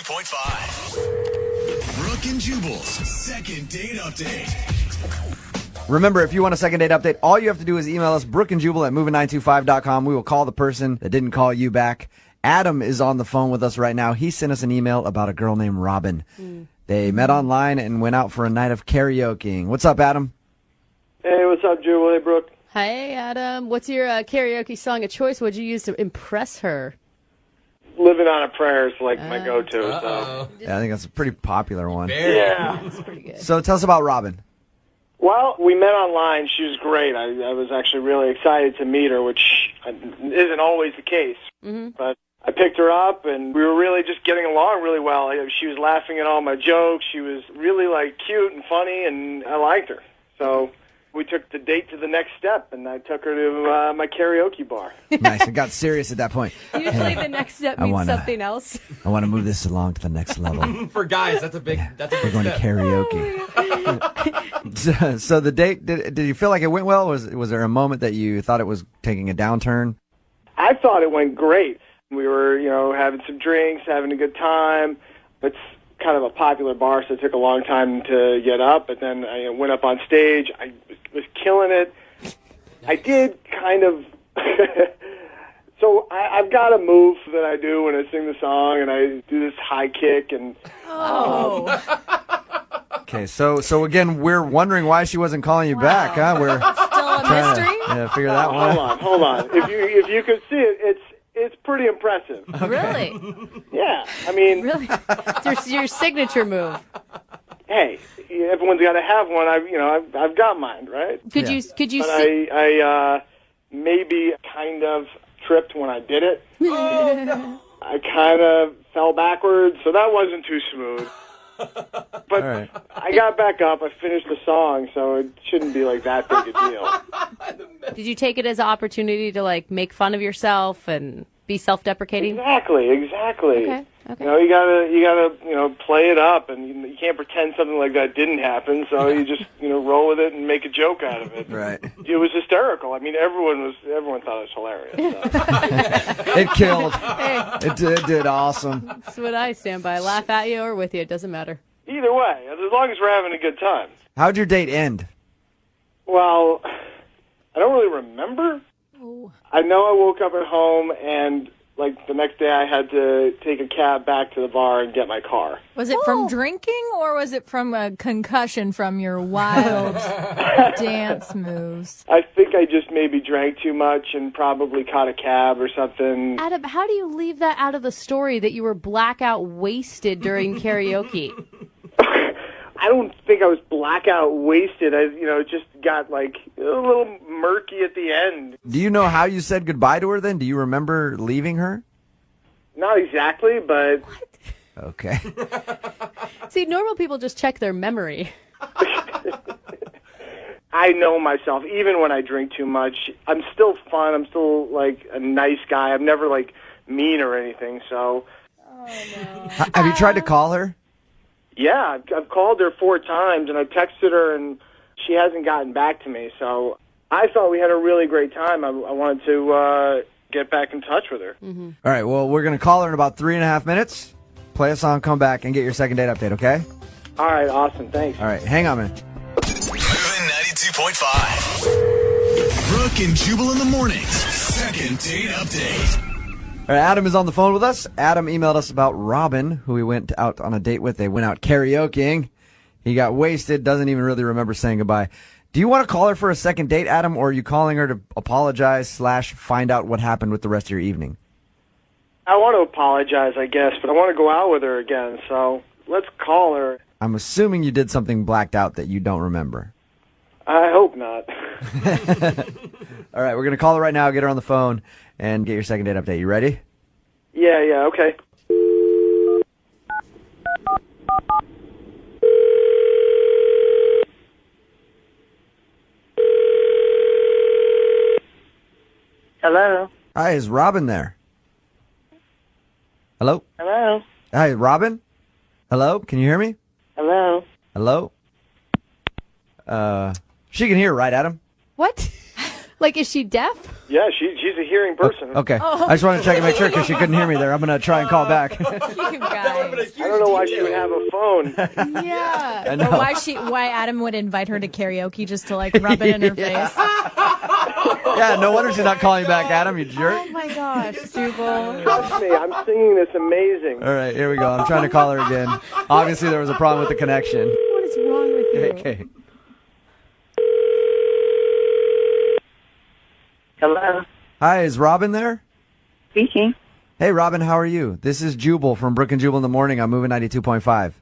92.5. Brooke and Jubal's second date update. Remember, if you want a second date update, all you have to do is email us, brookeandjubal@moving925.com. We will call the person that didn't call you back. Adam is on the phone with us right now. He sent us an email about a girl named Robin. They met online and went out for a night of karaokeing. What's up, Adam? Hey, what's up, Jubal? Hey, Brooke. Hey, Adam. What's your karaoke song of choice? What'd you use to impress her? Living on a Prayer is like my go-to. So. Yeah, I think that's a pretty popular one. Yeah. That's pretty good. So tell us about Robin. Well, we met online. She was great. I was actually really excited to meet her, which isn't always the case. But I picked her up, and we were really just getting along really well. She was laughing at all my jokes. She was really, cute and funny, and I liked her. So we took the date to the next step, and I took her to my karaoke bar. Nice. It got serious at that point. Usually the next step means something else. I want to move this along to the next level. For guys, that's a big We're going to step. karaoke. So the date, did you feel like it went well? Was there a moment that you thought it was taking a downturn? I thought it went great. We were, having some drinks, having a good time. It's kind of a popular bar, so it took a long time to get up. But then I went up on stage. I was killing it. I did kind of... So I've got a move that I do when I sing the song, and I do this high kick. And Okay, so again, we're wondering why she wasn't calling you back, huh? We're Still a mystery? figure that one out. hold on. If you could see it, it's pretty impressive. Really? Yeah, I mean... Really? It's your signature move. Hey, everyone's got to have one. I've got mine, right? Could Yeah. you But see? I maybe kind of tripped when I did it. I kind of fell backwards, so that wasn't too smooth. But All right. I got back up. I finished the song, so it shouldn't be that big a deal. Did you take it as an opportunity to make fun of yourself and be self-deprecating? Exactly. Okay. You gotta play it up, and you can't pretend something like that didn't happen. So you just roll with it and make a joke out of it. Right. It was hysterical. I mean, everyone thought it was hilarious. So. It killed. It did awesome. That's what I stand by. Laugh at you or with you. It doesn't matter. Either way, as long as we're having a good time. How'd your date end? Well, I don't really remember. Oh. I know I woke up at home, and the next day I had to take a cab back to the bar and get my car. Was it from drinking, or was it from a concussion from your wild dance moves? I think I just maybe drank too much and probably caught a cab or something. Adam, how do you leave that out of the story that you were blackout wasted during karaoke? I don't think I was blackout wasted. It just got a little murky at the end. Do you know how you said goodbye to her then? Do you remember leaving her? Not exactly, but... Okay. See, normal people just check their memory. I know myself. Even when I drink too much, I'm still fun. I'm still, a nice guy. I'm never, mean or anything, so... Oh, no. Have you tried to call her? Yeah, I've called her 4 times, and I texted her, and she hasn't gotten back to me. So I thought we had a really great time. I wanted to get back in touch with her. Mm-hmm. All right, well, we're going to call her in about 3.5 minutes. Play a song, come back, and get your second date update, okay? All right, awesome. Thanks. All right, hang on, man. Moving 92.5. Brooke and Jubal in the mornings. Second date update. All right, Adam is on the phone with us. Adam emailed us about Robin, who he went out on a date with. They went out karaokeing. He got wasted, doesn't even really remember saying goodbye. Do you want to call her for a second date, Adam, or are you calling her to apologize / find out what happened with the rest of your evening? I want to apologize, I guess, but I want to go out with her again, so let's call her. I'm assuming you did something blacked out that you don't remember. I hope not. All right, we're going to call her right now, get her on the phone, and get your second date update. You ready? Yeah, okay. Hello? Hi, is Robin there? Hello? Hello? Hi, Robin? Hello? Can you hear me? Hello? Hello? She can hear, right, Adam? What? Is she deaf? Yeah, she's a hearing person. Okay. I just wanted to check and make sure because she couldn't hear me there. I'm going to try and call back. You guys. I don't know why she would have a phone. Yeah. I know. Or why Adam would invite her to karaoke just to like rub it in her face. Yeah, no wonder she's not calling back, Adam, you jerk. Oh my gosh, Jubal. Trust me, I'm singing this amazing. All right, here we go. I'm trying to call her again. Obviously, there was a problem with the connection. What is wrong with you? Okay. Hello. Hi, is Robin there? Speaking. Hey, Robin, how are you? This is Jubal from Brooke and Jubal in the Morning on Moving 92.5.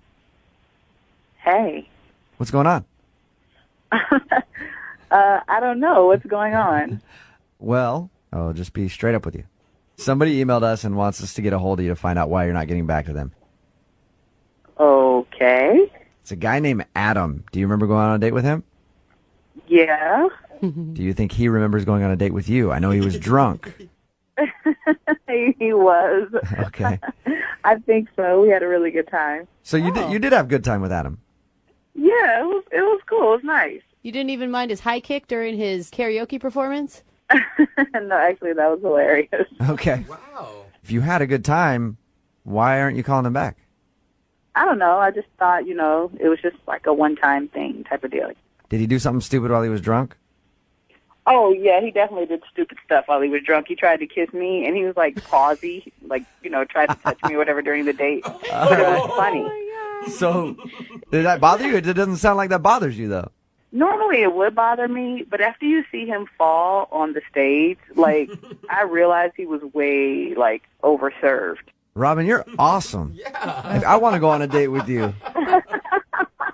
Hey. What's going on? I don't know what's going on. Well, I'll just be straight up with you. Somebody emailed us and wants us to get a hold of you to find out why you're not getting back to them. Okay. It's a guy named Adam. Do you remember going on a date with him? Yeah. Do you think he remembers going on a date with you? I know he was drunk. He was. Okay. I think so. We had a really good time. So you did have a good time with Adam. Yeah, it was cool. It was nice. You didn't even mind his high kick during his karaoke performance? No, actually, that was hilarious. Okay. Wow. If you had a good time, why aren't you calling him back? I don't know. I just thought, it was just like a one-time thing type of deal. Did he do something stupid while he was drunk? Oh, yeah, he definitely did stupid stuff while he was drunk. He tried to kiss me, and he was, like, pausy, like, tried to touch me or whatever during the date. But it was funny. So, did that bother you? It doesn't sound like that bothers you, though. Normally it would bother me, but after you see him fall on the stage, like, I realized he was way, like, overserved. Robin, you're awesome. Yeah. I want to go on a date with you.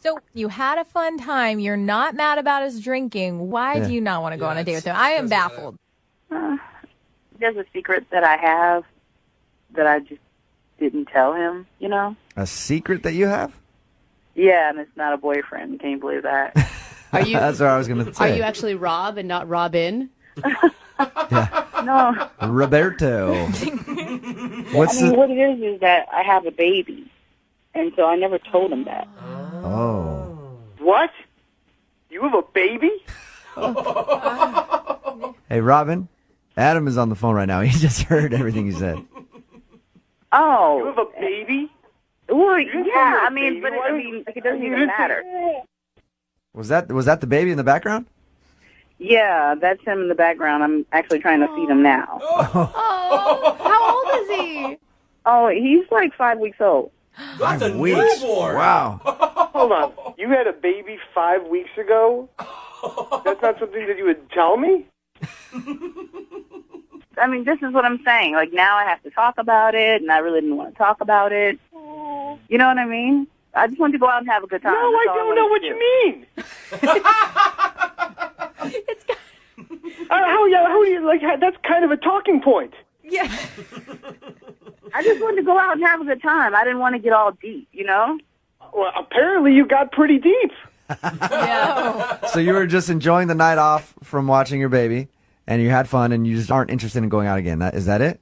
So you had a fun time. You're not mad about his drinking. Why do you not want to go on a date with him? I am baffled. There's a secret that I have that I just didn't tell him, A secret that you have? Yeah, and it's not a boyfriend. Can you believe that? Are you? That's what I was going to say. Are you actually Rob and not Robin? No. Roberto. What's what it is that I have a baby, and so I never told him that. Oh. What? You have a baby? Hey, Robin, Adam is on the phone right now. He just heard everything you said. Oh. You have a baby? Well, didn't yeah, say you had a I mean, baby. but Why it doesn't you even didn't say- matter. Was that the baby in the background? Yeah, that's him in the background. I'm actually trying to feed him now. Oh, how old is he? Oh, he's like 5 weeks old. That's a 5 weeks. newborn. Wow. Hold on. You had a baby 5 weeks ago? That's not something that you would tell me? I mean, this is what I'm saying. Like, now I have to talk about it, and I really didn't want to talk about it. You know what I mean? I just wanted to go out and have a good time. No, I don't know what you mean. How do you, like, that's kind of a talking point. Yeah. I just wanted to go out and have a good time. I didn't want to get all deep, Well, apparently you got pretty deep. Yeah. So you were just enjoying the night off from watching your baby, and you had fun, and you just aren't interested in going out again. Is that it?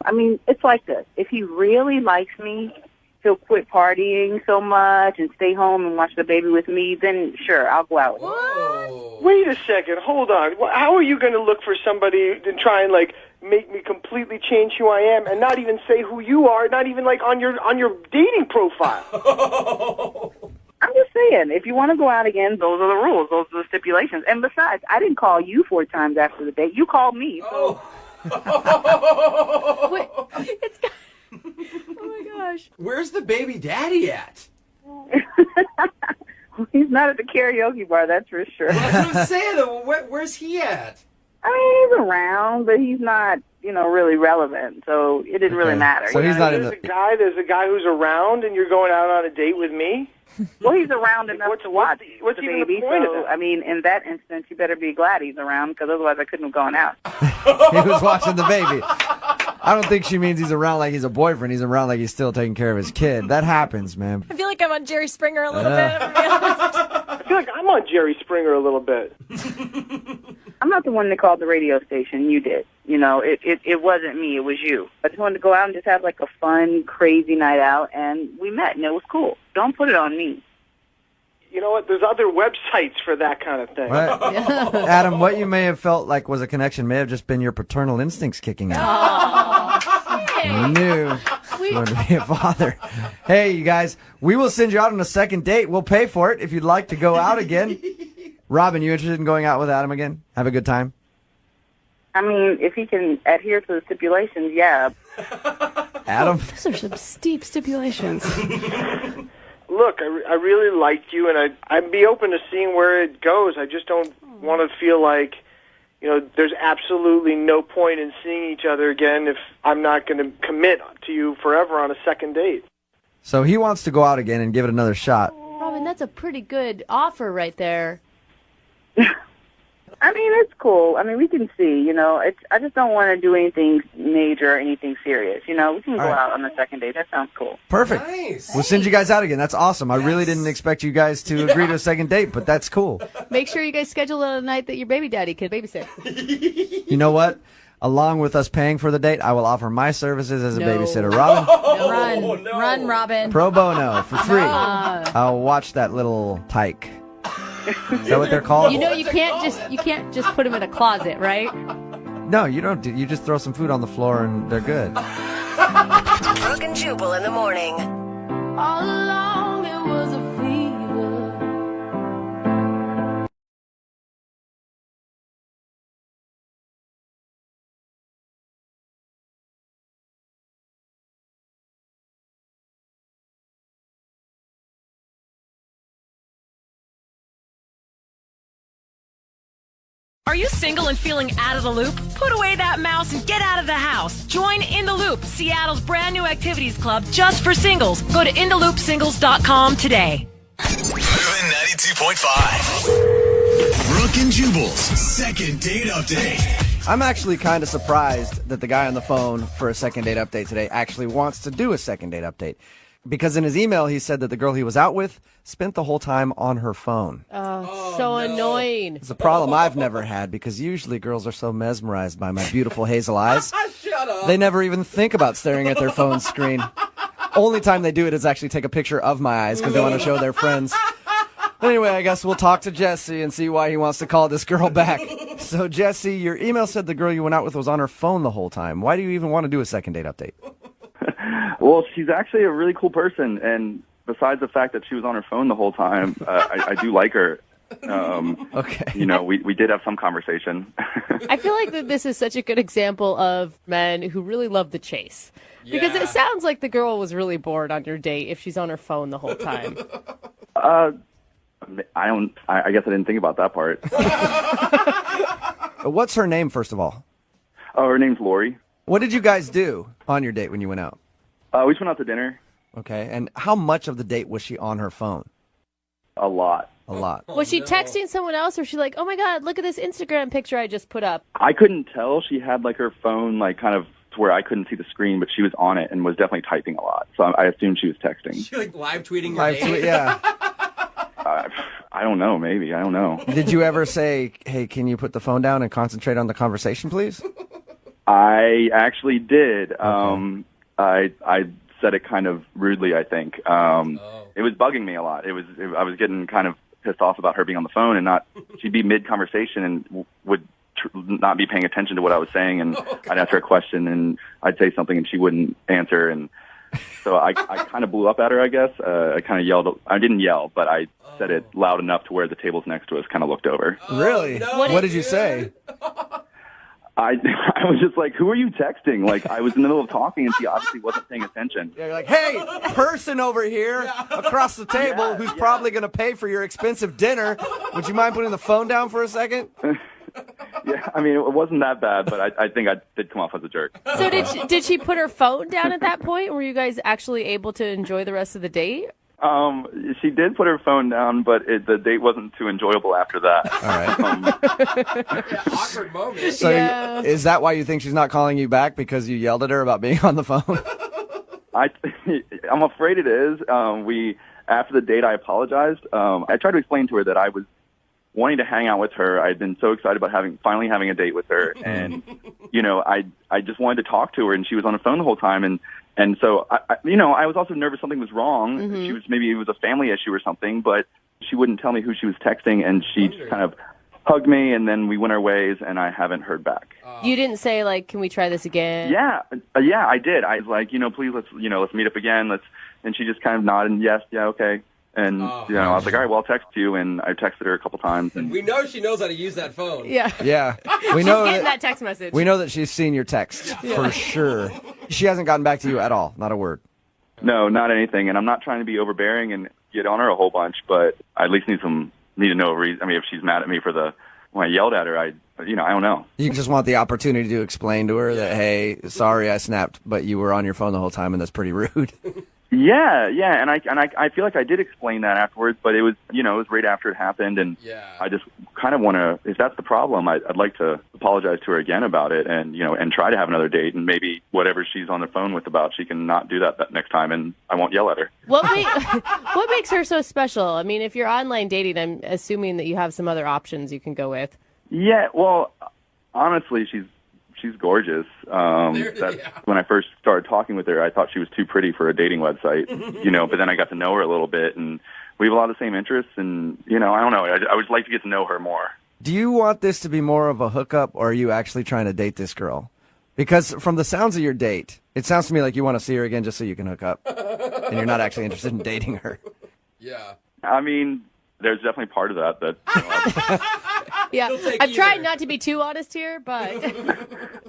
I mean, it's like this. If he really likes me, he'll quit partying so much and stay home and watch the baby with me, then sure, I'll go out with him. Whoa. Wait a second. Hold on. How are you going to look for somebody to try and, like, make me completely change who I am and not even say who you are, not even, like, on your dating profile? I'm just saying, if you want to go out again, those are the rules. Those are the stipulations. And besides, I didn't call you 4 times after the date. You called me. So. Wait, it's. Oh my gosh. Where's the baby daddy at? He's not at the karaoke bar, that's for sure. That's what I'm saying. Where's he at? I mean, he's around, but he's not, really relevant. So it didn't really matter. So he's not in There's a guy who's around, and you're going out on a date with me? Well, he's around enough to watch what's the even the baby. point of So, that? I mean, in that instance, you better be glad he's around, because otherwise I couldn't have gone out. He was watching the baby. I don't think she means he's around like he's a boyfriend. He's around like he's still taking care of his kid. That happens, man. I feel like I'm on Jerry Springer a little bit. I'm gonna be honest. I feel like I'm on Jerry Springer a little bit. I'm not the one that called the radio station. You did. It wasn't me. It was you. I just wanted to go out and just have like a fun, crazy night out, and we met, and it was cool. Don't put it on me. you know what? There's other websites for that kind of thing. Right. Adam, what you may have felt like was a connection may have just been your paternal instincts kicking in. You knew you wanted to be a father. Hey, you guys, we will send you out on a second date. We'll pay for it if you'd like to go out again. Robin, you interested in going out with Adam again? Have a good time? I mean, if he can adhere to the stipulations, yeah. Adam? Those are some steep stipulations. Look, I really liked you, and I'd be open to seeing where it goes. I just don't want to feel like, there's absolutely no point in seeing each other again if I'm not going to commit to you forever on a second date. So he wants to go out again and give it another shot. Robin, that's a pretty good offer right there. I mean, it's cool. I mean, we can see, I just don't want to do anything major or anything serious. We can go out on the second date. That sounds cool. Perfect. Nice. We'll send you guys out again. That's awesome. I really didn't expect you guys to agree to a second date, but that's cool. Make sure you guys schedule it on a night that your baby daddy can babysit. You know what? Along with us paying for the date, I will offer my services as a babysitter. Robin? Run, Robin. Pro bono, for free. I'll watch that little tyke. Is that what they're called? You can't just put them in a closet, right? No, you don't. You just throw some food on the floor and they're good. Brooke and Jubal in the morning. All along it was a fever. Are you single and feeling out of the loop? Put away that mouse and get out of the house. Join In the Loop, Seattle's brand new activities club just for singles. Go to intheloopsingles.com today. Moving 92.5. Brooke and Jubal's second date update. I'm actually kind of surprised that the guy on the phone for a second date update today actually wants to do a second date update. Because in his email, he said that the girl he was out with spent the whole time on her phone. So annoying. It's a problem I've never had because usually girls are so mesmerized by my beautiful hazel eyes. Shut up. They never even think about staring at their phone screen. Only time they do it is actually take a picture of my eyes because they want to show their friends. Anyway, I guess we'll talk to Jesse and see why he wants to call this girl back. So, Jesse, your email said the girl you went out with was on her phone the whole time. Why do you even want to do a second date update? Well, she's actually a really cool person, and besides the fact that she was on her phone the whole time, I do like her. Okay. We did have some conversation. I feel like that this is such a good example of men who really love the chase. Because it sounds like the girl was really bored on your date if she's on her phone the whole time. I guess I didn't think about that part. What's her name, first of all? Oh, her name's Lori. What did you guys do on your date when you went out? We just went out to dinner. Okay, and how much of the date was she on her phone? A lot. A lot. Was she texting someone else, or was she like, oh my God, look at this Instagram picture I just put up? I couldn't tell. She had her phone kind of to where I couldn't see the screen, but she was on it and was definitely typing a lot. So I assumed she was texting. She live tweeting your date? Yeah. I don't know. Maybe. I don't know. Did you ever say, hey, can you put the phone down and concentrate on the conversation, please? I actually did. I said it kind of rudely, I think. It was bugging me a lot. I was getting kind of pissed off about her being on the phone and she'd be mid-conversation and would not be paying attention to what I was saying, and I'd ask her a question and I'd say something and she wouldn't answer, and so I kind of blew up at her, I guess. I kind of yelled. I didn't yell, but I said it loud enough to where the tables next to us kind of looked over. Really? No. What did you say? I was just like, who are you texting? I was in the middle of talking, and she obviously wasn't paying attention. Yeah, you're like, hey, person over here across the table who's probably going to pay for your expensive dinner. Would you mind putting the phone down for a second? Yeah, I mean, it wasn't that bad, but I think I did come off as a jerk. So did she put her phone down at that point? Were you guys actually able to enjoy the rest of the date? She did put her phone down, but the date wasn't too enjoyable after that. All right. Awkward moment. So is that why you think she's not calling you back, because you yelled at her about being on the phone? I'm afraid it is. After the date, I apologized. I tried to explain to her that I was wanting to hang out with her. I'd been so excited about finally having a date with her, and I just wanted to talk to her, and she was on the phone the whole time, and so I was also nervous something was wrong. Maybe it was a family issue or something, but she wouldn't tell me who she was texting, and she just kind of hugged me, and then we went our ways, and I haven't heard back. You didn't say, like, can we try this again? Yeah, I did. I was like, please, let's meet up again. And she just kind of nodded, yes, yeah, okay. And, I was like, all right, well, I'll text you. And I texted her a couple times. And we know she knows how to use that phone. Yeah. Yeah. We know getting that text message. We know that she's seen your text for sure. She hasn't gotten back to you at all. Not a word. No, not anything. And I'm not trying to be overbearing and get on her a whole bunch, but I at least need to know a reason. I mean, if she's mad at me when I yelled at her, I don't know. You just want the opportunity to explain to her that, hey, sorry I snapped, but you were on your phone the whole time, and that's pretty rude. Yeah, and I feel like I did explain that afterwards, but it was it was right after it happened, and I just kind of want to. If that's the problem, I'd like to apologize to her again about it, and and try to have another date, and maybe whatever she's on the phone with about, she can not do that next time, and I won't yell at her. What makes her so special? I mean, if you're online dating, I'm assuming that you have some other options you can go with. Yeah, well, honestly, she's gorgeous. When I first started talking with her, I thought she was too pretty for a dating website, but then I got to know her a little bit, and we have a lot of the same interests, and, I don't know, I would like to get to know her more. Do you want this to be more of a hookup, or are you actually trying to date this girl? Because from the sounds of your date, it sounds to me like you want to see her again just so you can hook up, and you're not actually interested in dating her. Yeah. I mean, there's definitely part of that. Yeah, I'm trying not to be too honest here, but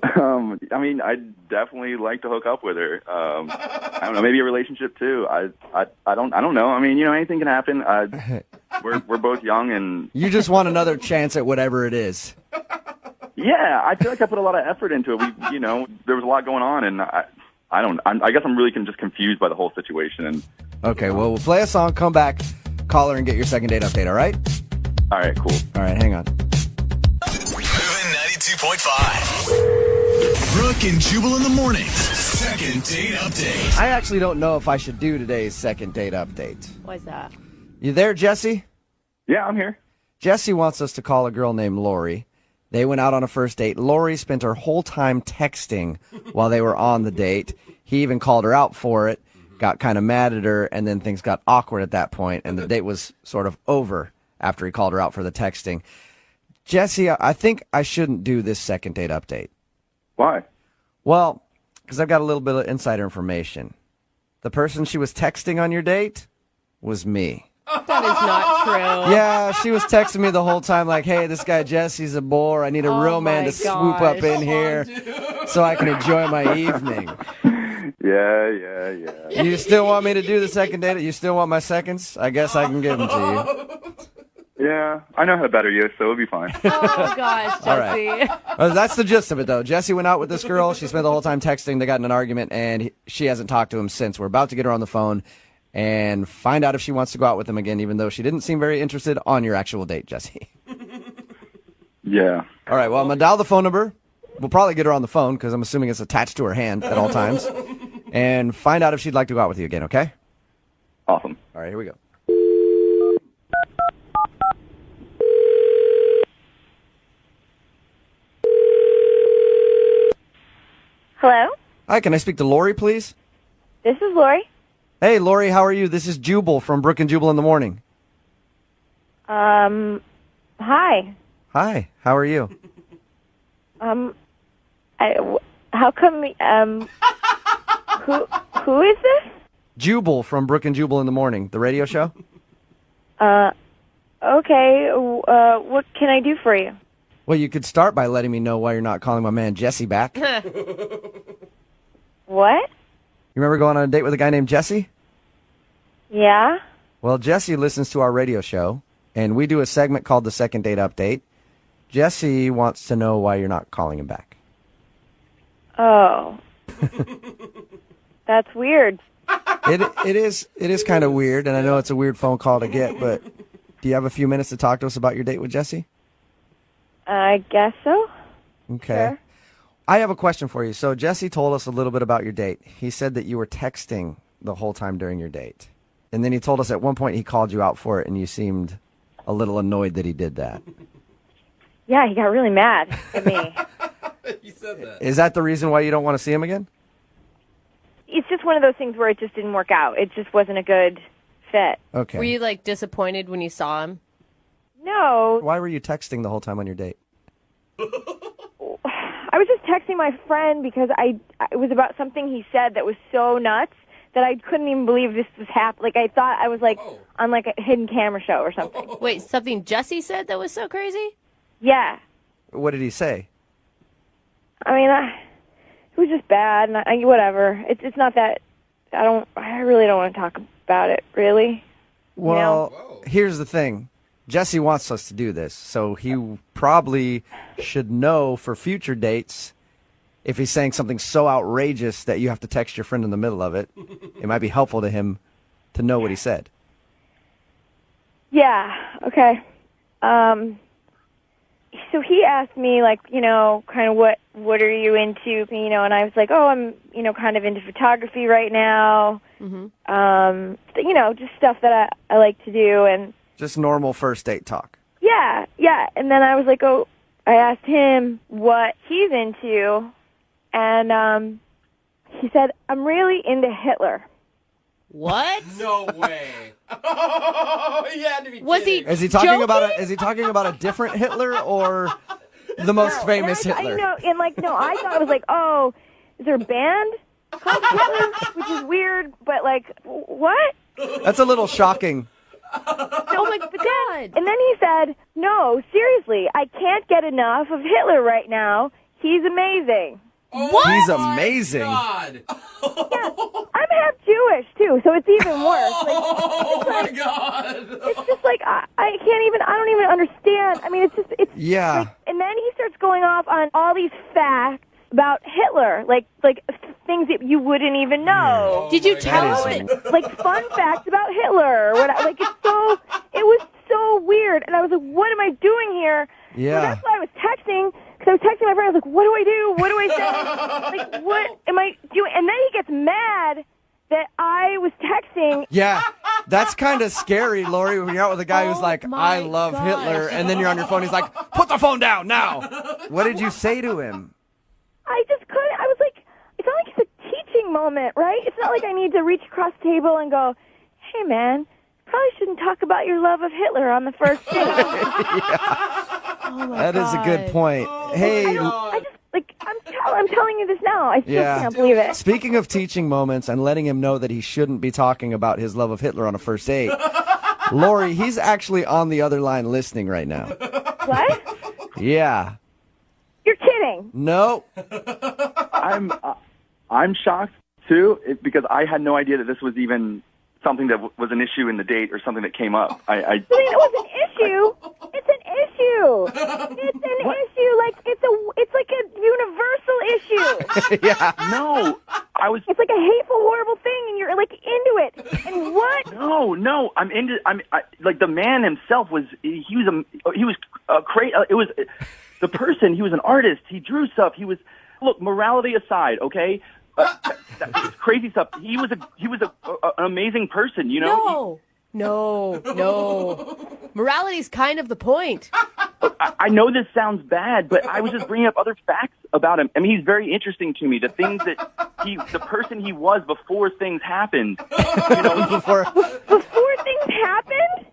I mean, I'd definitely like to hook up with her. I don't know, maybe a relationship too. I don't know. I mean, anything can happen. We're both young, and you just want another chance at whatever it is. Yeah, I feel like I put a lot of effort into it. There was a lot going on, and I guess I'm really just confused by the whole situation. And okay, well, we'll play a song, come back, call her, and get your second date update. All right? All right, cool. All right, hang on. Moving 92.5. Brooke and Jubal in the mornings. Second date update. I actually don't know if I should do today's second date update. Why's that? You there, Jesse? Yeah, I'm here. Jesse wants us to call a girl named Lori. They went out on a first date. Lori spent her whole time texting while they were on the date. He even called her out for it, got kind of mad at her, and then things got awkward at that point, and the date was sort of over after he called her out for the texting. Jesse, I think I shouldn't do this second date update. Why? Well, because I've got a little bit of insider information. The person she was texting on your date was me. That is not true. Yeah, she was texting me the whole time like, hey, this guy Jesse's a bore. I need a real man to swoop up in here so I can enjoy my evening. Yeah. You still want me to do the second date? You still want my seconds? I guess I can give them to you. Yeah, I know how to better you, so it'll be fine. Oh, gosh, Jesse. All right. That's the gist of it, though. Jesse went out with this girl. She spent the whole time texting. They got in an argument, and she hasn't talked to him since. We're about to get her on the phone and find out if she wants to go out with him again, even though she didn't seem very interested on your actual date, Jesse. Yeah. All right, well, I'm going to dial the phone number. We'll probably get her on the phone because I'm assuming it's attached to her hand at all times. And find out if she'd like to go out with you again, okay? Awesome. All right, here we go. Hello? Hi, can I speak to Lori, please? This is Lori. Hey, Lori, how are you? This is Jubal from Brooke and Jubal in the morning. Hi. Hi, how are you? How come, who is this? Jubal from Brooke and Jubal in the morning, the radio show. Okay, what can I do for you? Well, you could start by letting me know why you're not calling my man Jesse back. What? You remember going on a date with a guy named Jesse? Yeah? Well, Jesse listens to our radio show, and we do a segment called the Second Date Update. Jesse wants to know why you're not calling him back. Oh. That's weird. It is kind of weird, and I know it's a weird phone call to get, but do you have a few minutes to talk to us about your date with Jesse? I guess so. Okay. Sure. I have a question for you. So Jesse told us a little bit about your date. He said that you were texting the whole time during your date. And then he told us at one point he called you out for it, and you seemed a little annoyed that he did that. Yeah, he got really mad at me. said that. Is that the reason why you don't want to see him again? It's just one of those things where it just didn't work out. It just wasn't a good fit. Okay. Were you like disappointed when you saw him? No, Why were you texting the whole time on your date? I was just texting my friend because it was about something he said that was so nuts that I couldn't even believe this was happening. Like, I thought I was, like, on, like, a hidden camera show or something. Wait, something Jesse said that was so crazy? Yeah. What did he say? I mean, it was just bad, and whatever. It's not that, I really don't want to talk about it, really. Well, here's the thing. Jesse wants us to do this, so he probably should know for future dates if he's saying something so outrageous that you have to text your friend in the middle of it. It might be helpful to him to know what he said. Yeah, okay. So he asked me, like, you know, kind of what are you into, you know, and I was like, oh, I'm, you know, kind of into photography right now. Mm-hmm. You know, just stuff that I like to do. And just normal first date talk. Yeah. And then I was like, oh, I asked him what he's into, and he said, I'm really into Hitler. What? No way. You had to be kidding. Is he talking about a different Hitler or the most famous Hitler? I thought it was like, oh, is there a band called Hitler? Which is weird, but like, what? That's a little shocking. Oh my God. And then he said, no, seriously, I can't get enough of Hitler right now. He's amazing. What? He's amazing. God. Yeah, I'm half Jewish too, so it's even worse. Oh my God! It's just like I don't even understand. I mean, it's yeah. Like, and then he starts going off on all these facts about Hitler, like things that you wouldn't even know. Did you tell him? Like fun facts about Hitler or what? Like it was so weird, and I was like, what am I doing here? Yeah. So that's why I was texting. Because I was texting my friend, I was like, what do I do? What do I say? Like, what am I doing? And then he gets mad that I was texting. Yeah, that's kind of scary, Lori, when you're out with a guy who's like, I love Hitler, and then you're on your phone, he's like, put the phone down now. What did you say to him? I just couldn't. I was like, it's not like it's a teaching moment, right? It's not like I need to reach across the table and go, hey, man, probably shouldn't talk about your love of Hitler on the first date. Oh my That is a good point. Hey, I'm telling you this now. I still can't believe it. Speaking of teaching moments and letting him know that he shouldn't be talking about his love of Hitler on a first date, Lori, he's actually on the other line listening right now. What? Yeah. You're kidding. No. I'm shocked too because I had no idea that this was even something that was an issue in the date or something that came up. I mean, it was an issue. It's an issue. It's an issue. Like it's like a universal issue. Yeah. No, It's like a hateful, horrible thing, and you're like into it. And what? No, I'm into. Like the man himself was. He was crazy. It was the person. He was an artist. He drew stuff. He was. Look, morality aside, okay. That's crazy stuff. He was an amazing person, you know. No. Morality's kind of the point. I know this sounds bad, but I was just bringing up other facts about him. I mean, he's very interesting to me. The things that the person he was before things happened. You know, before things happened.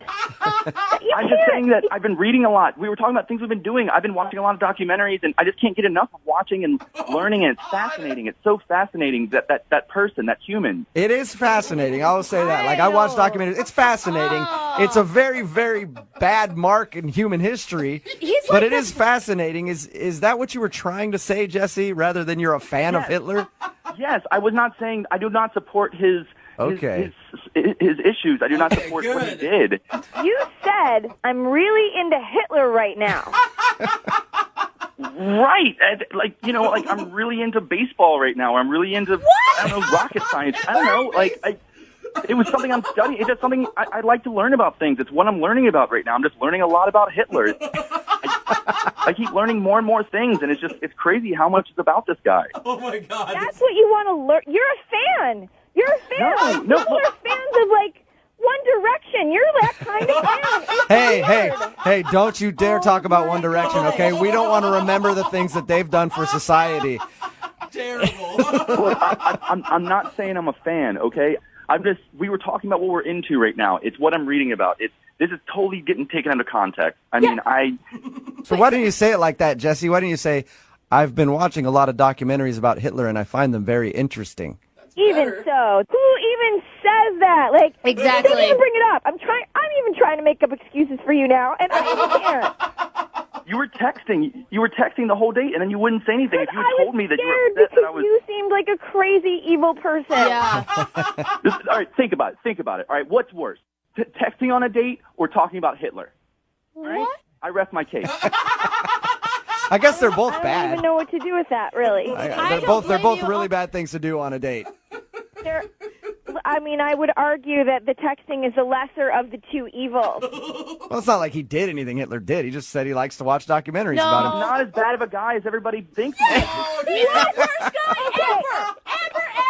I'm just saying that I've been reading a lot. We were talking about things we've been doing. I've been watching a lot of documentaries, and I just can't get enough of watching and learning. And it's fascinating. It's so fascinating that person, that human. It is fascinating. I'll say that. Like I watch documentaries. It's fascinating. It's a very, very bad mark in human history, but it is fascinating. Is that what you were trying to say, Jesse? Rather than you're a fan of Hitler? Yes, I was not saying. I do not support his issues. I do not support what he did. You said, I'm really into Hitler right now. Right. Like, you know, like I'm really into baseball right now. I'm really into, I don't know, rocket science. I don't know. Like, it was something I'm studying. It's just something I like to learn about things. It's what I'm learning about right now. I'm just learning a lot about Hitler. I keep learning more and more things, and it's crazy how much is about this guy. Oh, my God. That's what you want to learn. You're a fan. You're a fan. No. People are fans of, like, One Direction. You're that kind of fan. Hey, don't you dare talk about One Direction, okay? We don't want to remember the things that they've done for society. Terrible. Look, I'm not saying I'm a fan, okay? We were talking about what we're into right now. It's what I'm reading about. This is totally getting taken out of context. So why don't you say it like that, Jesse? Why don't you say, I've been watching a lot of documentaries about Hitler and I find them very interesting. Even so, who even says that? Like, exactly. Don't even bring it up. I'm even trying to make up excuses for you now, and I can't. You were texting the whole date, and then you wouldn't say anything. If you had told me that you were upset because that I was... you seemed like a crazy, evil person. Yeah. All right, think about it. All right, what's worse? Texting on a date or talking about Hitler? What? Right? I rest my case. I guess they're both I bad. don't even know what to do with that, really. They're both really bad things to do on a date. I would argue that the texting is the lesser of the two evils. Well, it's not like he did anything Hitler did. He just said he likes to watch documentaries about him. Not as bad of a guy as everybody thinks he is. He's the worst guy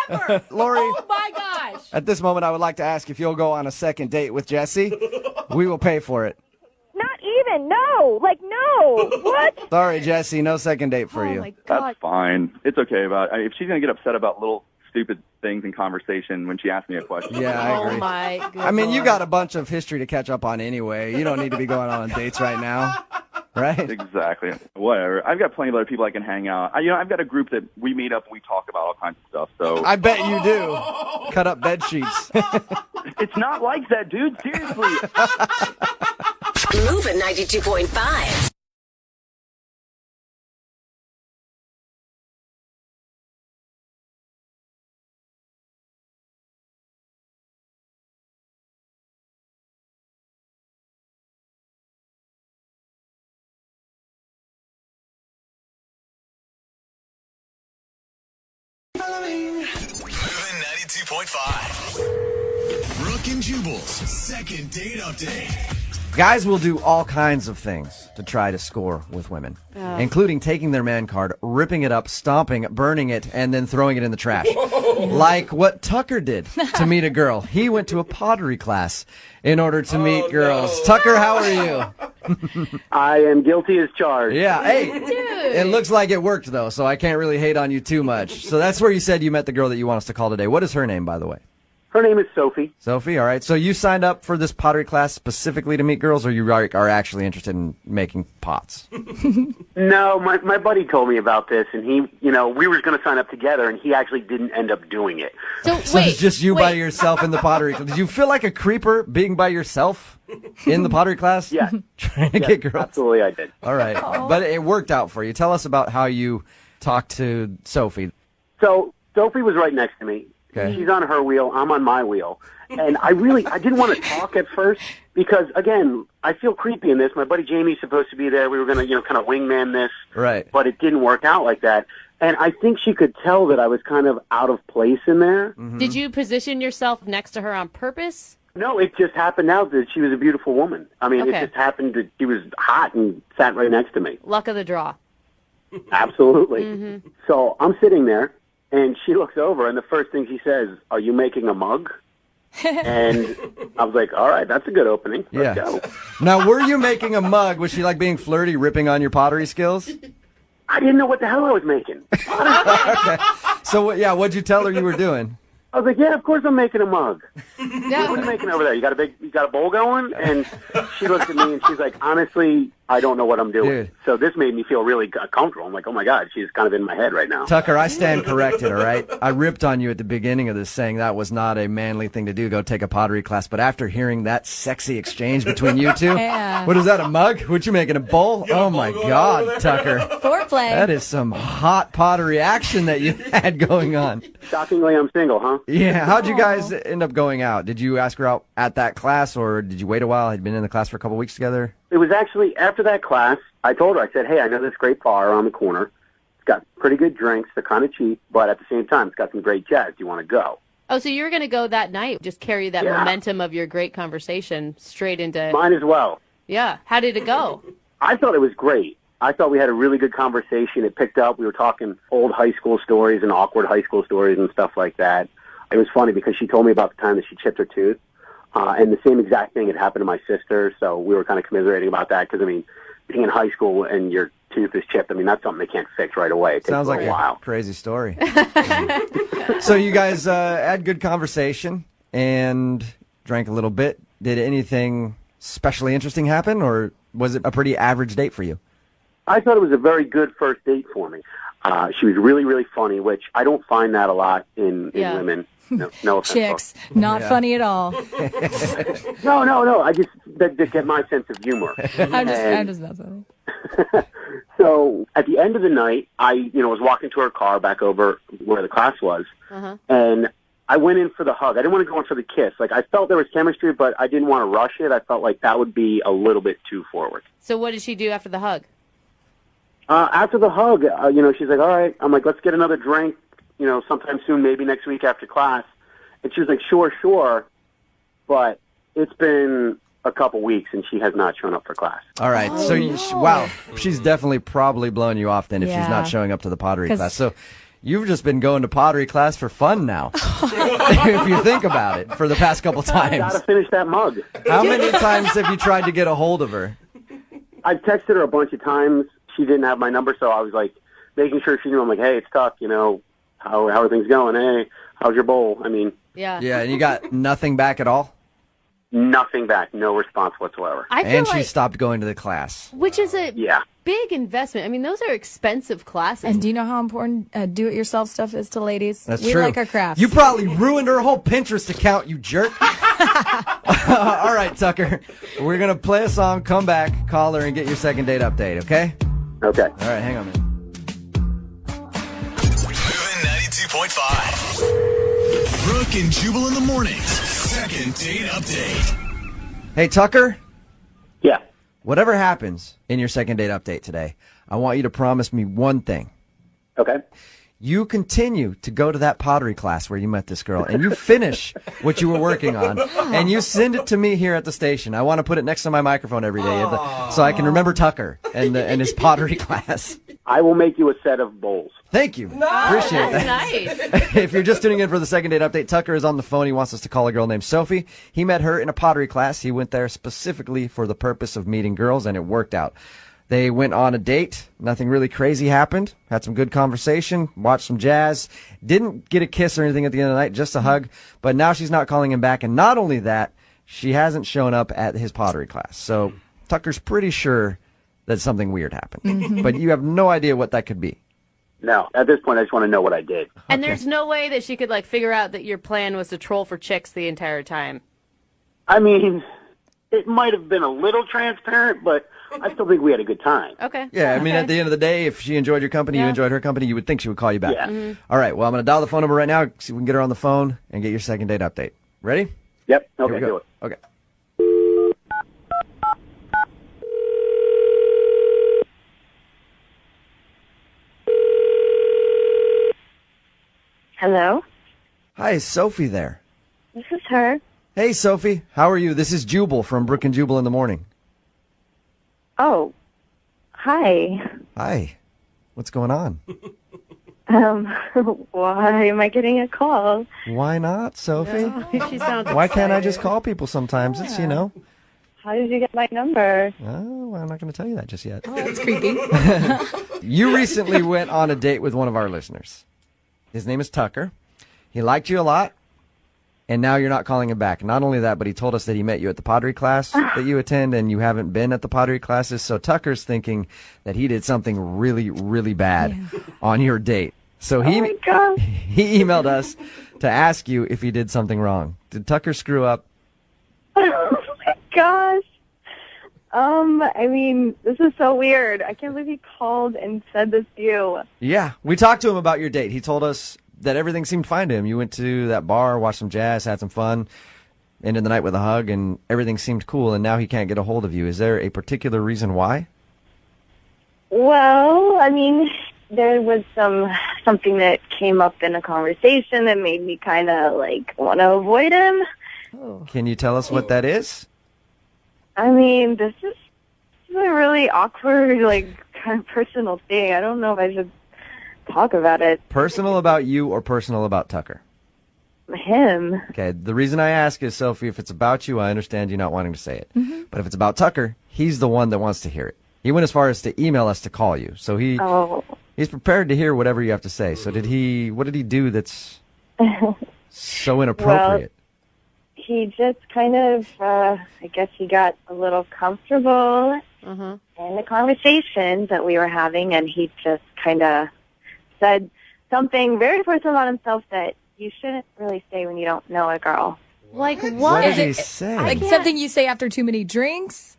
ever. Lori, Oh my gosh. at this moment, I would like to ask if you'll go on a second date with Jesse. We will pay for it. Not even. No. No. What? Sorry, Jesse, no second date for you. My God. That's fine. It's okay. If she's going to get upset about little stupid things in conversation when she asks me a question. Yeah, I agree. Oh my God. I mean, you got a bunch of history to catch up on anyway. You don't need to be going on dates right now, right? Exactly. Whatever. I've got plenty of other people I can hang out. I've got a group that we meet up and we talk about all kinds of stuff. So I bet you do. Cut up bed sheets. It's not like that, dude. Seriously. Moving 92.5. Moving 92.5. Brooke and Jubal's second date update. Guys will do all kinds of things to try to score with women, including taking their man card, ripping it up, stomping, burning it, and then throwing it in the trash. Like what Tucker did to meet a girl. He went to a pottery class in order to meet girls. No. Tucker, how are you? I am guilty as charged. Yeah, hey, Dude. it looks like it worked, though, so I can't really hate on you too much. So that's where you said you met the girl that you want us to call today. What is her name, by the way? Her name is Sophie. Sophie, all right. So you signed up for this pottery class specifically to meet girls, or you are actually interested in making pots? No, my buddy told me about this, and we were going to sign up together, and he actually didn't end up doing it. So it's just you by yourself in the pottery class. Did you feel like a creeper being by yourself in the pottery class? Yeah. Trying to get girls? Absolutely, I did. All right. But it worked out for you. Tell us about how you talked to Sophie. So Sophie was right next to me. Okay. She's on her wheel. I'm on my wheel. And I didn't want to talk at first because, again, I feel creepy in this. My buddy Jamie's supposed to be there. We were going to, kind of wingman this. Right. But it didn't work out like that. And I think she could tell that I was kind of out of place in there. Mm-hmm. Did you position yourself next to her on purpose? No, it just happened out that she was a beautiful woman. I mean, Okay. It just happened that she was hot and sat right next to me. Luck of the draw. Absolutely. Mm-hmm. So I'm sitting there, and she looks over, and the first thing she says, "Are you making a mug?" And I was like, all right, that's a good opening. Let's go. Now, were you making a mug? Was she like being flirty, ripping on your pottery skills? I didn't know what the hell I was making. Okay. So, what'd you tell her you were doing? I was like, yeah, of course I'm making a mug. Yeah. What are you making over there? You got a bowl going? And she looks at me and she's like, honestly, I don't know what I'm doing. Dude. So this made me feel really comfortable. I'm like, oh my God, she's kind of in my head right now. Tucker, I stand corrected, all right? I ripped on you at the beginning of this saying that was not a manly thing to do, go take a pottery class. But after hearing that sexy exchange between you two, what is that, a mug? What you making, a bowl? Oh my God, Tucker. Foreplay. That is some hot pottery action that you had going on. Shockingly, I'm single, huh? Yeah, how'd you guys end up going out? Did you ask her out at that class, or did you wait a while? Had you been in the class for a couple weeks together? It was actually after that class, I told her, I said, hey, I know this great bar around the corner. It's got pretty good drinks. They're kind of cheap, but at the same time, it's got some great jazz. Do you want to go? Oh, so you were going to go that night, just carry that momentum of your great conversation straight into... Mine as well. Yeah. How did it go? I thought it was great. I thought we had a really good conversation. It picked up. We were talking old high school stories and awkward high school stories and stuff like that. It was funny because she told me about the time that she chipped her tooth. And the same exact thing had happened to my sister, so we were kind of commiserating about that because, I mean, being in high school and your tooth is chipped, I mean, that's something they can't fix right away. It takes Sounds like a while. a crazy story. So you guys had good conversation and drank a little bit. Did anything especially interesting happen, or was it a pretty average date for you? I thought it was a very good first date for me. She was really, really funny, which I don't find that a lot in women. No offense. Chicks, not funny at all. No. I just that get my sense of humor. I'm just messing. So at the end of the night, I was walking to her car back over where the class was, and I went in for the hug. I didn't want to go in for the kiss. Like, I felt there was chemistry, but I didn't want to rush it. I felt like that would be a little bit too forward. So what did she do after the hug? After the hug, she's like, all right. I'm like, let's get another drink, sometime soon, maybe next week after class. And she was like, sure. But it's been a couple weeks, and she has not shown up for class. All right. Wow. She's definitely probably blowing you off then if she's not showing up to the pottery class. So you've just been going to pottery class for fun now, if you think about it, for the past couple times. I gotta finish that mug. How many times have you tried to get a hold of her? I've texted her a bunch of times. She didn't have my number, so I was like making sure she knew. I'm like, hey, it's tough, how are things going? Hey, how's your bowl? I mean, yeah, and you got nothing back at all? Nothing back, no response whatsoever. And she stopped going to the class. Which is a big investment. I mean, those are expensive classes. And do you know how important do-it-yourself stuff is to ladies? That's we true. like our crafts. You probably ruined her whole Pinterest account, you jerk. All right, Tucker. We're going to play a song, come back, call her, and get your second date update, okay? Okay. All right, hang on a minute. Moving 92.5. Brooke and Jubal in the mornings. Second date update. Hey, Tucker. Yeah. Whatever happens in your second date update today, I want you to promise me one thing. Okay. You continue to go to that pottery class where you met this girl, and you finish what you were working on, and you send it to me here at the station. I want to put it next to my microphone every day so I can remember Tucker and his pottery class. I will make you a set of bowls. Thank you. Appreciate that. Nice. If you're just tuning in for the second date update, Tucker is on the phone. He wants us to call a girl named Sophie. He met her in a pottery class. He went there specifically for the purpose of meeting girls, and it worked out. They went on a date. Nothing really crazy happened. Had some good conversation. Watched some jazz. Didn't get a kiss or anything at the end of the night, just a hug. But now she's not calling him back. And not only that, she hasn't shown up at his pottery class. So Tucker's pretty sure that something weird happened. But you have no idea what that could be. No. At this point, I just want to know what I did. And there's no way that she could, figure out that your plan was to troll for chicks the entire time. I mean, it might have been a little transparent, but I still think we had a good time. Okay. Yeah, I mean, at the end of the day, if she enjoyed your company, you enjoyed her company, you would think she would call you back. Yeah. All right, well, I'm going to dial the phone number right now, see if we can get her on the phone and get your second date update. Ready? Yep. Here Okay, we go. do it. Okay. Hello? Hi, is Sophie there? This is her. Hey, Sophie. How are you? This is Jubal from Brooke and Jubal in the morning. Oh, hi. Hi. What's going on? Why am I getting a call? Why not, Sophie? She sounds Why can't I excited. just call people sometimes? It's, How did you get my number? Oh, I'm not going to tell you that just yet. Oh, that's creepy. You recently went on a date with one of our listeners. His name is Tucker. He liked you a lot, and now you're not calling him back. Not only that, but he told us that he met you at the pottery class that you attend, and you haven't been at the pottery classes. So Tucker's thinking that he did something really, really bad on your date. So he emailed us to ask you if he did something wrong. Did Tucker screw up? Oh my gosh. I mean, this is so weird. I can't believe he called and said this to you. Yeah, we talked to him about your date. He told us that everything seemed fine to him. You went to that bar, watched some jazz, had some fun, ended the night with a hug, and everything seemed cool, and now he can't get a hold of you. Is there a particular reason why? Well, I mean, there was something that came up in a conversation that made me kind of, want to avoid him. Can you tell us what that is? I mean, this is a really awkward, kind of personal thing. I don't know if I should talk about it. Personal about you or personal about Tucker? Him. Okay, the reason I ask is, Sophie, if it's about you, I understand you not wanting to say it. But if it's about Tucker, he's the one that wants to hear it. He went as far as to email us to call you. So he's prepared to hear whatever you have to say. So what did he do that's so inappropriate? Well, he just kind of, I guess he got a little comfortable in the conversations that we were having, and he just kind of said something very personal about himself that you shouldn't really say when you don't know a girl. Like what? What did he say? Like something you say after too many drinks?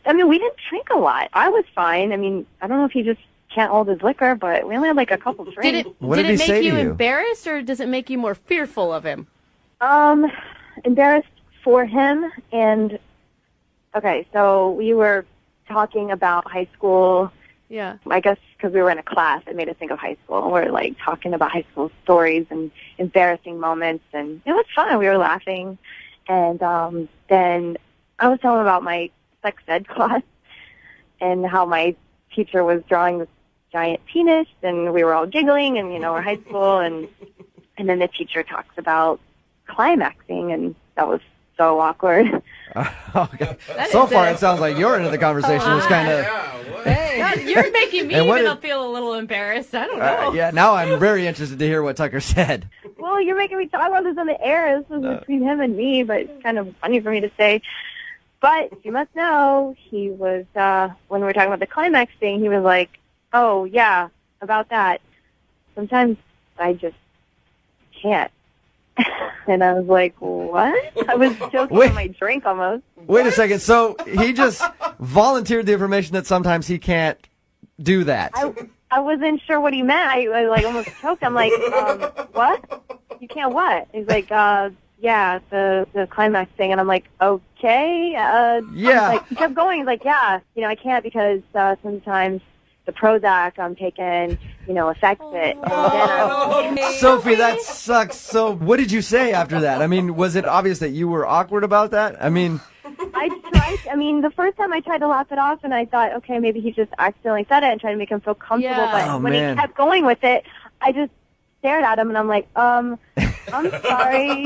I mean, we didn't drink a lot. I was fine. I mean, I don't know if he just can't hold his liquor, but we only had like a couple drinks. What did he it say make to you you? embarrassed, or does it make you more fearful of him? Embarrassed for him. And, okay, so we were talking about high school. Yeah. I guess because we were in a class, it made us think of high school. And we're like talking about high school stories and embarrassing moments, and it was fun. We were laughing. And then I was telling him about my sex ed class and how my teacher was drawing this giant penis, and we were all giggling, and, we're high school. And then the teacher talks about climaxing, and that was so awkward. Okay. So far, it sounds like your end of the conversation was kind of... You're making me feel a little embarrassed. I don't know. Yeah, now I'm very interested to hear what Tucker said. Well, you're making me talk about this on the air. This was between him and me, but it's kind of funny for me to say. But you must know, he was, when we were talking about the climax thing, he was like, oh, yeah, about that. Sometimes I just can't. And I was like, what? I was joking on my drink almost. Wait a second. So he just volunteered the information that sometimes he can't do that. I wasn't sure what he meant. I like almost choked. I'm like, what? You can't what? He's like, yeah, the climax thing. And I'm like, okay. Yeah. He kept going. He's like, yeah, I can't because sometimes the Prozac I'm taking, affects it. And then Sophie, that sucks. So what did you say after that? I mean, was it obvious that you were awkward about that? I mean... the first time I tried to laugh it off, and I thought, okay, maybe he just accidentally said it and tried to make him feel comfortable. Yeah. But when he kept going with it, I just stared at him, and I'm like, I'm sorry.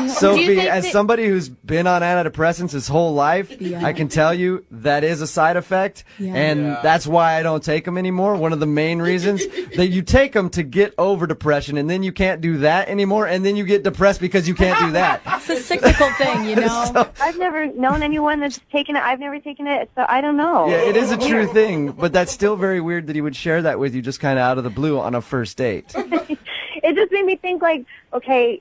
Sophie, as somebody who's been on antidepressants his whole life, I can tell you that is a side effect, and that's why I don't take them anymore. One of the main reasons that you take them to get over depression, and then you can't do that anymore, and then you get depressed because you can't do that. It's a cyclical thing, So, I've never known anyone that's taken it. I've never taken it, so I don't know. yeah, it is a true thing, but that's still very weird that he would share that with you just kind of out of the blue on a first date. It just made me think, like, okay,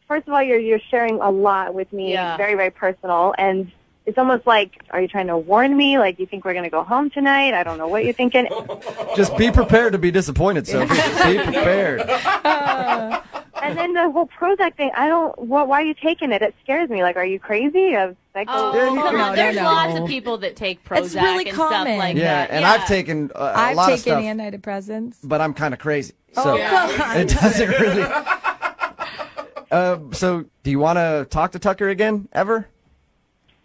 first of all, you're sharing a lot with me, very, very personal, and it's almost like, are you trying to warn me? Like, you think we're going to go home tonight? I don't know what you're thinking. Just be prepared to be disappointed, Sophie. Just be prepared. And then the whole Prozac thing, why are you taking it? It scares me. Like, are you crazy? Come on. There's lots of people that take Prozac It's really and common. stuff like Yeah, that. and I've taken a lot of stuff. I've taken antidepressants. But I'm kind of crazy. So God. it doesn't really... So do you want to talk to Tucker again, ever?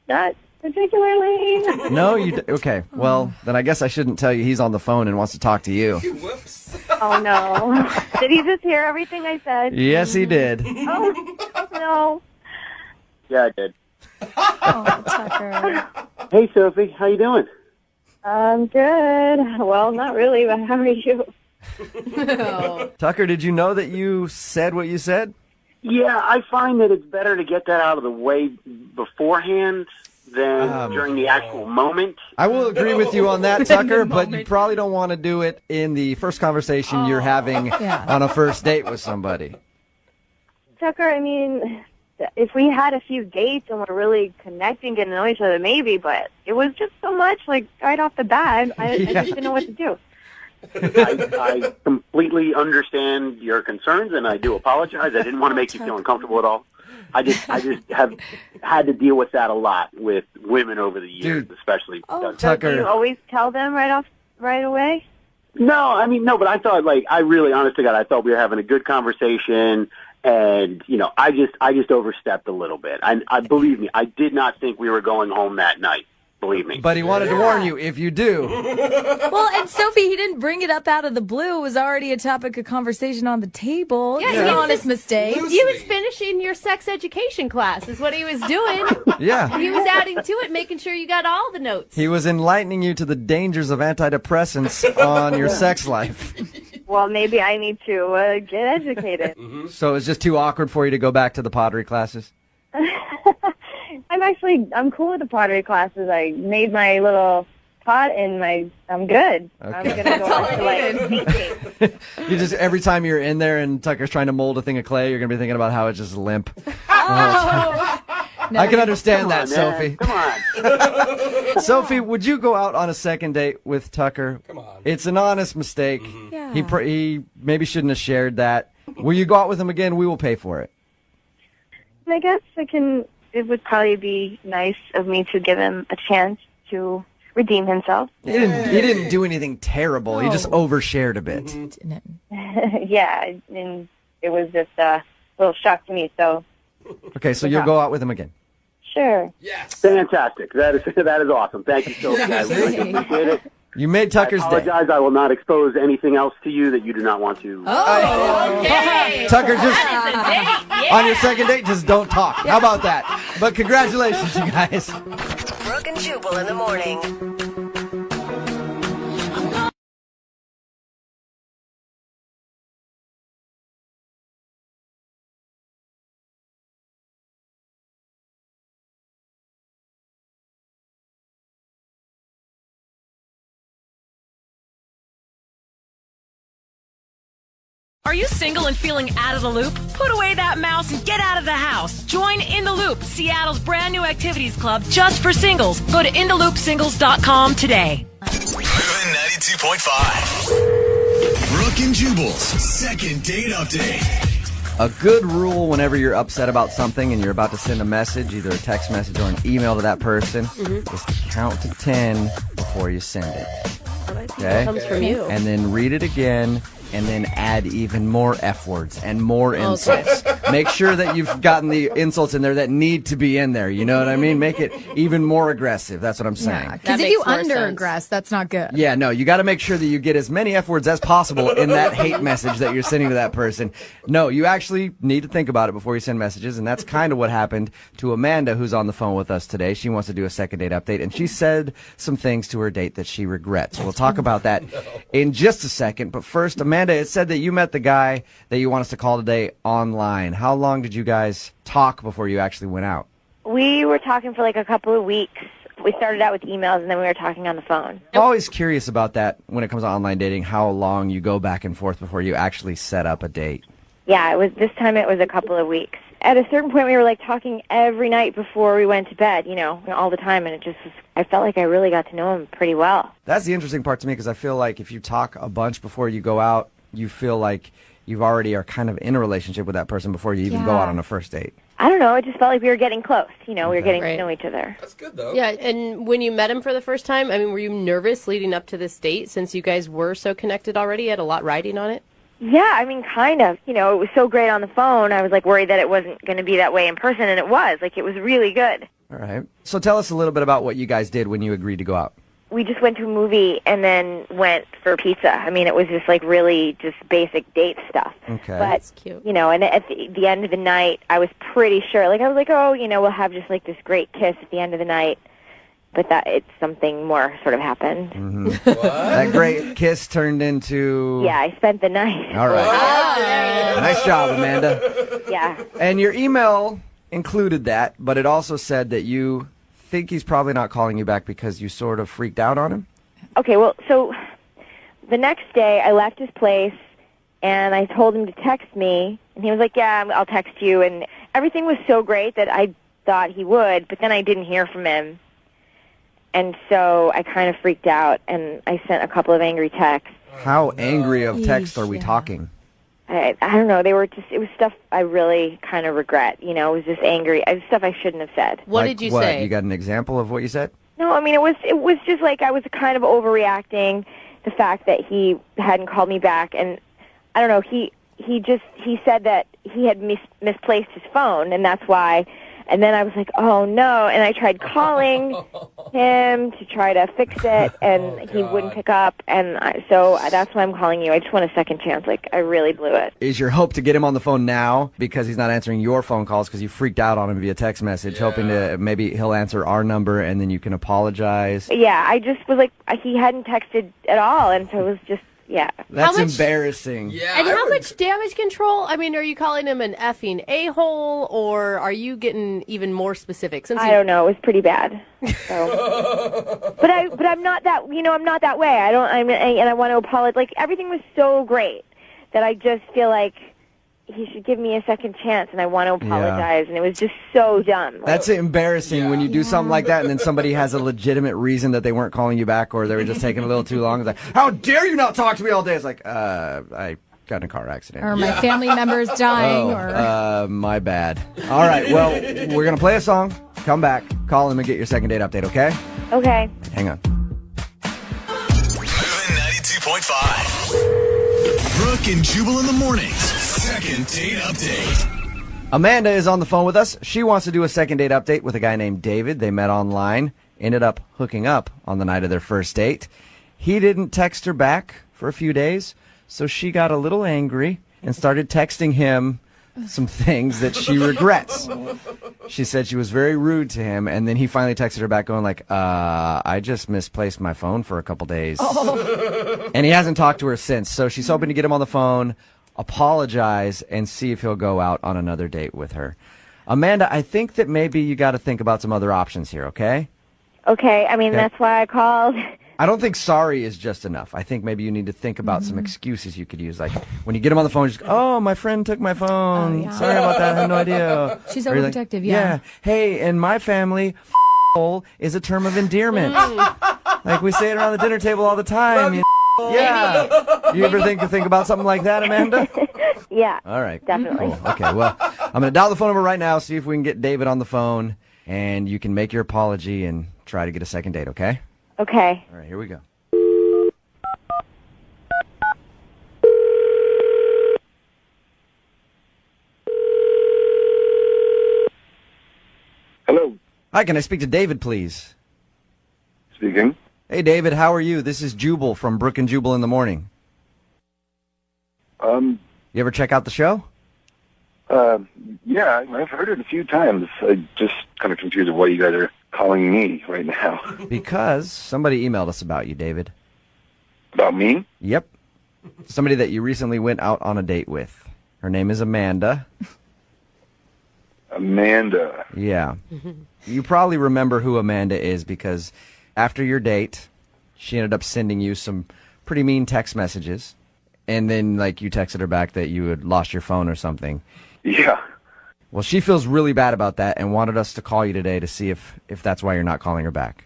Not particularly. No? Okay. Well, then I guess I shouldn't tell you he's on the phone and wants to talk to you. Whoops. Oh, no. Did he just hear everything I said? Yes, he did. Oh, no. Yeah, I did. Oh, Tucker. Hey, Sophie, how you doing? I'm good. Well, not really, but how are you? Tucker, did you know that you said what you said? Yeah, I find that it's better to get that out of the way beforehand than during the actual moment. I will agree with you on that, Tucker, but you probably don't want to do it in the first conversation you're having on a first date with somebody. Tucker, I mean, if we had a few dates and we're really connecting, getting to know each other, maybe, but it was just so much, like, right off the bat, I just didn't know what to do. I completely understand your concerns, and I do apologize. I didn't want to make you feel uncomfortable at all. I just have had to deal with that a lot with women over the years, especially. So Tucker. do you always tell them right away? No, but I thought, like, I really, honest to God, I thought we were having a good conversation, and, I just overstepped a little bit. I believe me, I did not think we were going home that night. believe me. But he wanted to warn you, if you do. Well, and Sophie, he didn't bring it up out of the blue. It was already a topic of conversation on the table. Yeah, It's an honest mistake. He was finishing your sex education class is what he was doing. Yeah. He was adding to it, making sure you got all the notes. He was enlightening you to the dangers of antidepressants on your sex life. Well, maybe I need to get educated. So it's just too awkward for you to go back to the pottery classes? I'm cool with the pottery classes. I made my little pot and I'm good. Okay. I'm gonna go back to like teaching. You just, every time you're in there and Tucker's trying to mold a thing of clay, you're going to be thinking about how it's just limp. I can understand that, Sophie. Come on. Sophie, would you go out on a second date with Tucker? Come on. It's an honest mistake. Yeah. He maybe shouldn't have shared that. Will you go out with him again? We will pay for it. I guess it would probably be nice of me to give him a chance to redeem himself. He didn't do anything terrible. He just overshared a bit. Yeah, and it was just a little shock to me, so. Okay, so you'll go out with him again. Sure. Yes. Fantastic. That is awesome. Thank you, Sophie. I really appreciate it. You made Tucker's I day. apologize. I will not expose anything else to you that you do not want to. Oh, okay. Tucker, just That is a date. Yeah. on your second date, just don't talk. How about that? But congratulations, you guys. Brooke and Jubal in the morning. Are you single and feeling out of the loop? Put away that mouse and get out of the house. Join In the Loop, Seattle's brand new activities club just for singles. Go to intheloopsingles.com today. Moving 92.5. Brooke and Jubal's second date update. A good rule whenever you're upset about something and you're about to send a message, either a text message or an email to that person, is to count to 10 before you send it. That comes from you. And then read it again. And then add even more F words and more insults. Make sure that you've gotten the insults in there that need to be in there. You know what I mean? Make it even more aggressive. That's what I'm saying. Because if you under-aggress, that's not good. Yeah, no, you got to make sure that you get as many F words as possible in that hate message that you're sending to that person. No, you actually need to think about it before you send messages, and that's kind of what happened to Amanda, who's on the phone with us today. She wants to do a second date update, and she said some things to her date that she regrets. We'll talk about that in just a second, but first, Amanda, it said that you met the guy that you want us to call today online. How long did you guys talk before you actually went out? We were talking for like a couple of weeks. We started out with emails, and then we were talking on the phone. I'm always curious about that when it comes to online dating, how long you go back and forth before you actually set up a date. Yeah, this time it was a couple of weeks. At a certain point, we were like talking every night before we went to bed, all the time, and I felt like I really got to know him pretty well. That's the interesting part to me, because I feel like if you talk a bunch before you go out, you feel like you already are kind of in a relationship with that person before you even go out on a first date. I don't know, it just felt like we were getting close, we were getting to know each other. That's good, though. Yeah, and when you met him for the first time, were you nervous leading up to this date since you guys were so connected already? You had a lot riding on it? Yeah, kind of. It was so great on the phone. I was worried that it wasn't going to be that way in person, and it was. It was really good. All right. So tell us a little bit about what you guys did when you agreed to go out. We just went to a movie and then went for pizza. It was just really just basic date stuff. Okay. But, that's cute. And at the end of the night, I was pretty sure. I was we'll have just this great kiss at the end of the night. But something more sort of happened. Mm-hmm. That great kiss turned into... Yeah, I spent the night. All right. Nice job, Amanda. Yeah. And your email included that, but it also said that you think he's probably not calling you back because you sort of freaked out on him? Okay, well, so the next day I left his place, and I told him to text me, and he was like, yeah, I'll text you, and everything was so great that I thought he would, but then I didn't hear from him. And so I kind of freaked out, and I sent a couple of angry texts. How angry of text are we talking? I don't know. It was stuff I really kind of regret. It was just angry. It was stuff I shouldn't have said. What did you say? You got an example of what you said? No, it was just I was kind of overreacting. The fact that he hadn't called me back, and I don't know. He said that he had misplaced his phone, and that's why And then I was like, oh, no. And I tried calling him to try to fix it, and he wouldn't pick up. And so that's why I'm calling you. I just want a second chance. Like, I really blew it. Is your hope to get him on the phone now because he's not answering your phone calls because you freaked out on him via text message, hoping to maybe he'll answer our number and then you can apologize? Yeah, I just was like, he hadn't texted at all, and so it was just, yeah. That's embarrassing. Yeah, and how much damage control? I mean, are you calling him an effing a-hole, or are you getting even more specific? I don't know. It was pretty bad. So. but I'm not that. I'm not that way. And I want to apologize. Like, everything was so great that I just feel like he should give me a second chance, and I want to apologize. And it was just so dumb. That's embarrassing when you do something like that, and then somebody has a legitimate reason that they weren't calling you back, or they were just taking a little too long. It's like, how dare you not talk to me all day? It's like, I got in a car accident. Or my family member's dying. My bad. All right, well, we're going to play a song, come back, call him, and get your second date update, okay? Okay. Hang on. Moving 92.5. Brooke and Jubal in the mornings. Second date update. Amanda is on the phone with us. She wants to do a second date update with a guy named David. They met online, ended up hooking up on the night of their first date. He didn't text her back for a few days, so she got a little angry and started texting him some things that she regrets. She said she was very rude to him, and then he finally texted her back going like, I just misplaced my phone for a couple days. And he hasn't talked to her since, so she's hoping to get him on the phone, apologize, and see if he'll go out on another date with her. Amanda, I think that maybe you got to think about some other options here, okay? Okay. I mean, that's why I called. I don't think sorry is just enough. I think maybe you need to think about some excuses you could use. Like, when you get him on the phone, just go, oh, my friend took my phone. Sorry about that. I had no idea. She's Or you're like, overprotective, yeah. Hey, in my family, hole is a term of endearment. Like, we say it around the dinner table all the time. Yeah. You ever think about something like that, Amanda? Yeah. All right. Definitely. Cool. Okay, well, I'm going to dial the phone number right now, see if we can get David on the phone, and you can make your apology and try to get a second date, okay? Okay. All right, here we go. Hello. Hi, can I speak to David, please? Speaking. Hey, David, how are you? This is Jubal from Brooke and Jubal in the morning. You ever check out the show? Yeah, I've heard it a few times. I just kind of confused of why you guys are calling me right now. Because somebody emailed us about you, David. About me? Yep. Somebody that you recently went out on a date with. Her name is Amanda. Amanda. Yeah. You probably remember who Amanda is because after your date, she ended up sending you some pretty mean text messages. And then, like, you texted her back that you had lost your phone or something. Yeah. Well, she feels really bad about that and wanted us to call you today to see if that's why you're not calling her back.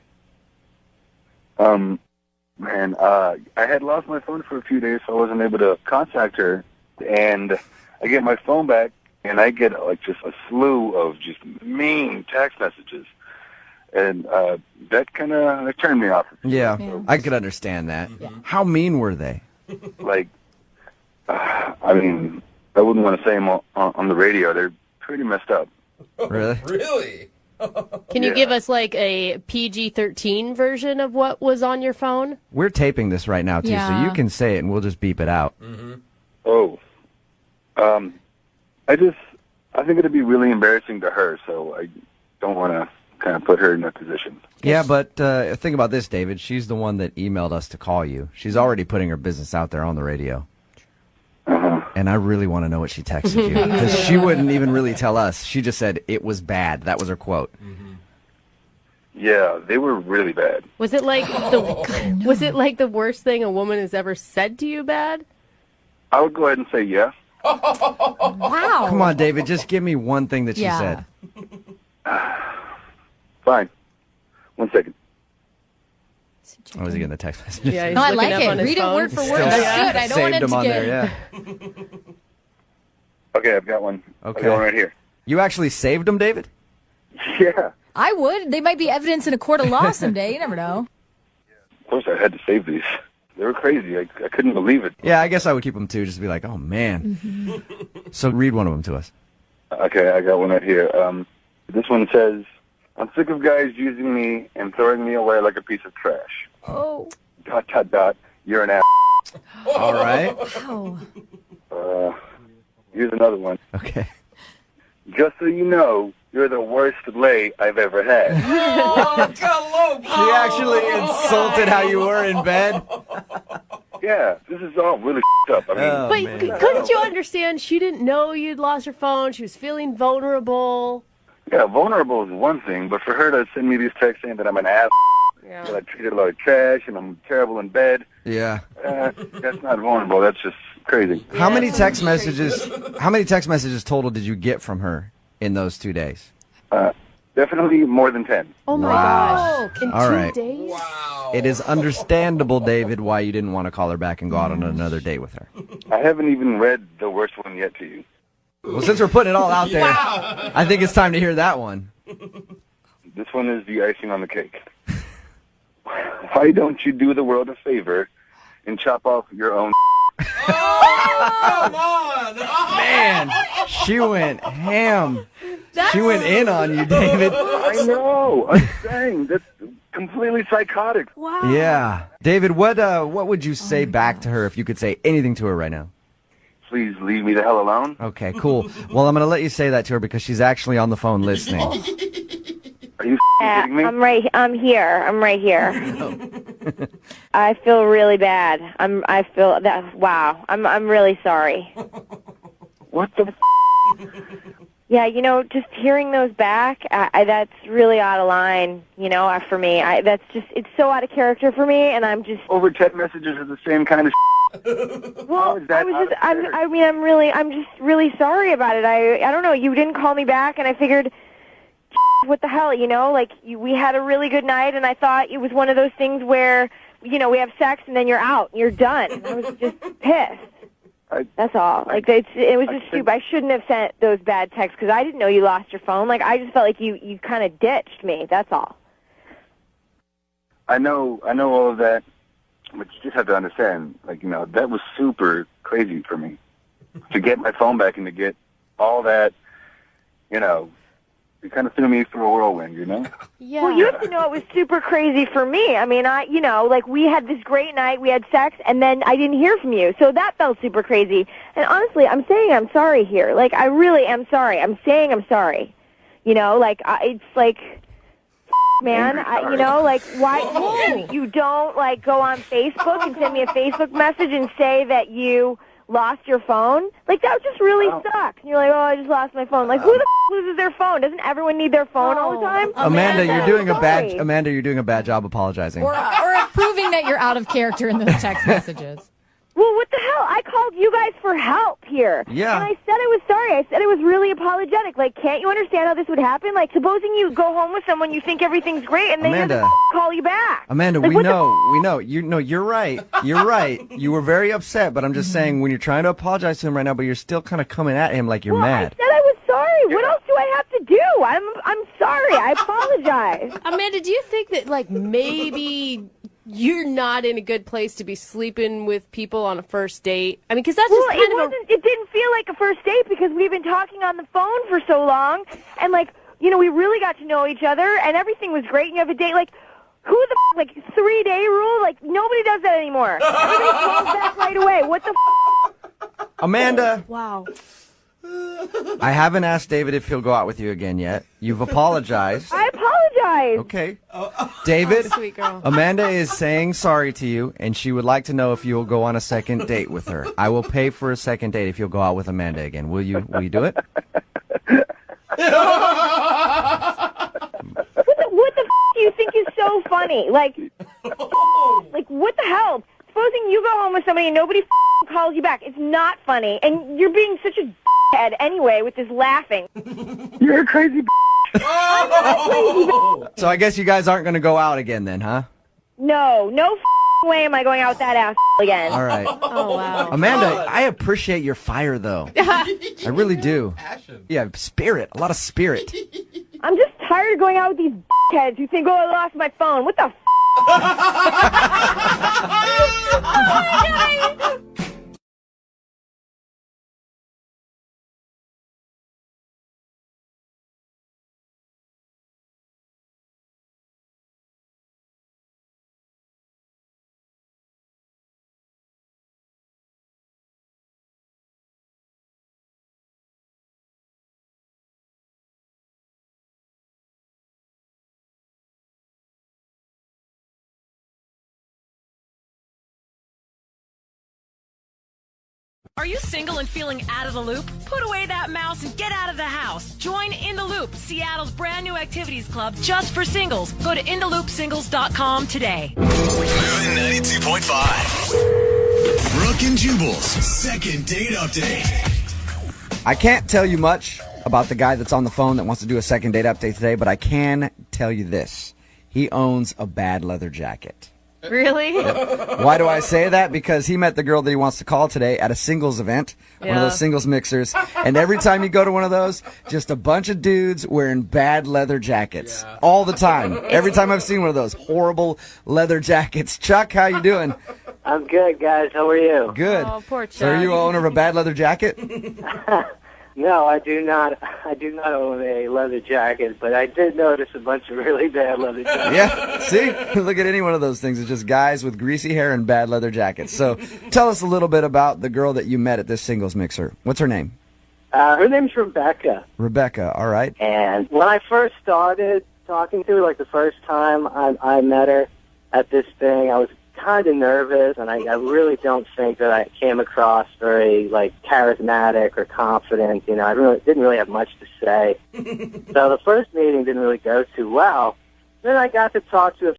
Man, I had lost my phone for a few days, so I wasn't able to contact her. And I get my phone back, and I get, like, just a slew of just mean text messages. And that kind of turned me off. Yeah, I could understand that. Yeah. How mean were they? Like, I mean, I wouldn't want to say them on the radio. They're pretty messed up. Really? Really? Can you give us like a PG-13 version of what was on your phone? We're taping this right now, too, so you can say it and we'll just beep it out. Mm-hmm. Oh. I think it'd be really embarrassing to her, so I don't want to kind of put her in that position. Yeah, but think about this, David. She's the one that emailed us to call you. She's already putting her business out there on the radio. And I really want to know what she texted you. Because she wouldn't even really tell us. She just said, it was bad. That was her quote. Mm-hmm. Yeah, they were really bad. Was it like was it like the worst thing a woman has ever said to you bad? I would go ahead and say yes. Wow. Come on, David. Just give me one thing that she said. Fine. 1 second. I was he getting the text message? Yeah, no, I like it. Read it word for word. That's good. I don't want it to get... There, Okay, I've got one. Okay. I've got one right here. You actually saved them, David? Yeah. I would. They might be evidence in a court of law someday. You never know. Of course, I had to save these. They were crazy. I couldn't believe it. Yeah, I guess I would keep them, too, just to be like, oh, man. So read one of them to us. Okay, I got one right here. This one says, I'm sick of guys using me and throwing me away like a piece of trash. Oh. ... You're an ass. All right. Here's another one. Okay. Just so you know, you're the worst lay I've ever had. She actually insulted how you were in bed. Yeah, this is all really up. I mean, But couldn't you understand? She didn't know you'd lost your phone. She was feeling vulnerable. yeah, vulnerable is one thing, but for her to send me these texts saying that I'm an ass, that I treated her like trash and I'm terrible in bed, Yeah. that's not vulnerable. That's just crazy. How many text messages total did you get from her in those 2 days? Definitely more than 10. Oh my Wow. gosh. In All 2 right. days? It is understandable, David, why you didn't want to call her back and go out on another date with her. I haven't even read the worst one yet to you. Well, since we're putting it all out there, I think it's time to hear that one. This one is the icing on the cake. Why don't you do the world a favor and chop off your own? Come on! Man, she went ham. She went in on you, David. I know. I'm saying that's completely psychotic. Wow. Yeah. David, what would you say back to her if you could say anything to her right now? Please leave me the hell alone. Okay, cool. Well, I'm going to let you say that to her because she's actually on the phone listening. Are you kidding me? I'm here. I'm right here. I feel really bad. I feel that. Wow. I'm really sorry. What the? Yeah, just hearing those back, that's really out of line. For me, that's it's so out of character for me, and I'm just over text messages are the same kind of. Well, I'm just really sorry about it. I don't know. You didn't call me back, and I figured, what the hell, we had a really good night, and I thought it was one of those things where, we have sex, and then you're out, and you're done. And I was just pissed. That's all. It was just stupid. I shouldn't have sent those bad texts because I didn't know you lost your phone. I just felt like you kind of ditched me. That's all. I know all of that, but you just have to understand, that was super crazy for me to get my phone back and to get all that, it kind of threw me through a whirlwind, Yeah. Well, you have to know it was super crazy for me. I mean, we had this great night, we had sex, and then I didn't hear from you. So that felt super crazy. And honestly, I'm saying I'm sorry here. I really am sorry. I'm saying I'm sorry. It's like, man, why you don't, go on Facebook and send me a Facebook message and say that you lost your phone? That just really sucks. And you're like, oh, I just lost my phone. Who the loses their phone? Doesn't everyone need their phone all the time? Amanda, you're doing a bad job apologizing. Or proving that you're out of character in those text messages. Well, what the hell? I called you guys for help here. Yeah. And I said I was sorry. I said I was really apologetic. Can't you understand how this would happen? Supposing you go home with someone, you think everything's great, and then Amanda, they call you back. Amanda, we know. You're right. You're right. You were very upset, but I'm just saying when you're trying to apologize to him right now, but you're still kind of coming at him like you're mad. I said I was sorry. What else do I have to do? I'm sorry. I apologize. Amanda, do you think that maybe you're not in a good place to be sleeping with people on a first date? I mean, because that's just kind of it didn't feel like a first date because we've been talking on the phone for so long, and we really got to know each other, and everything was great. And you have a date, who the 3-day rule? Nobody does that anymore. Everybody calls back right away. What the? Amanda. Wow. I haven't asked David if he'll go out with you again yet. You've apologized. I apologize. Okay. David, sweet girl. Amanda is saying sorry to you, and she would like to know if you'll go on a second date with her. I will pay for a second date if you'll go out with Amanda again. Will you do it? What the do you think is so funny? What the hell? Supposing you go home with somebody and nobody calls you back. It's not funny, and you're being such a head anyway with this laughing. You're a crazy. So I guess you guys aren't going to go out again then, huh? No way am I going out with that ass again. All right. Oh, wow. Amanda, I appreciate your fire, though. I really do. Yeah, spirit. A lot of spirit. I'm just tired of going out with these heads who think, oh, I lost my phone. What the Are you single and feeling out of the loop? Put away that mouse and get out of the house. Join In the Loop, Seattle's brand new activities club just for singles. Go to intheloopsingles.com today. Moving 92.5. Brooke and Jubal's second date update. I can't tell you much about the guy that's on the phone that wants to do a second date update today, but I can tell you this. He owns a bad leather jacket. Really? Why do I say that? Because he met the girl that he wants to call today at a singles event, one of those singles mixers, and every time you go to one of those, just a bunch of dudes wearing bad leather jackets all the time. Every time I've seen one of those horrible leather jackets. Chuck, how you doing? I'm good, guys. How are you? Good. Oh, poor Chuck. So are you owner of a bad leather jacket? No, I do not. I do not own a leather jacket, but I did notice a bunch of really bad leather jackets. Yeah, see? Look at any one of those things. It's just guys with greasy hair and bad leather jackets. So tell us a little bit about the girl that you met at this singles mixer. What's her name? Her name's Rebecca. Rebecca, all right. And when I first started talking to her, like the first time I met her at this thing, I was kind of nervous, and I really don't think that I came across very like charismatic or confident. You know, I didn't really have much to say. So the first meeting didn't really go too well. Then I got to talk to a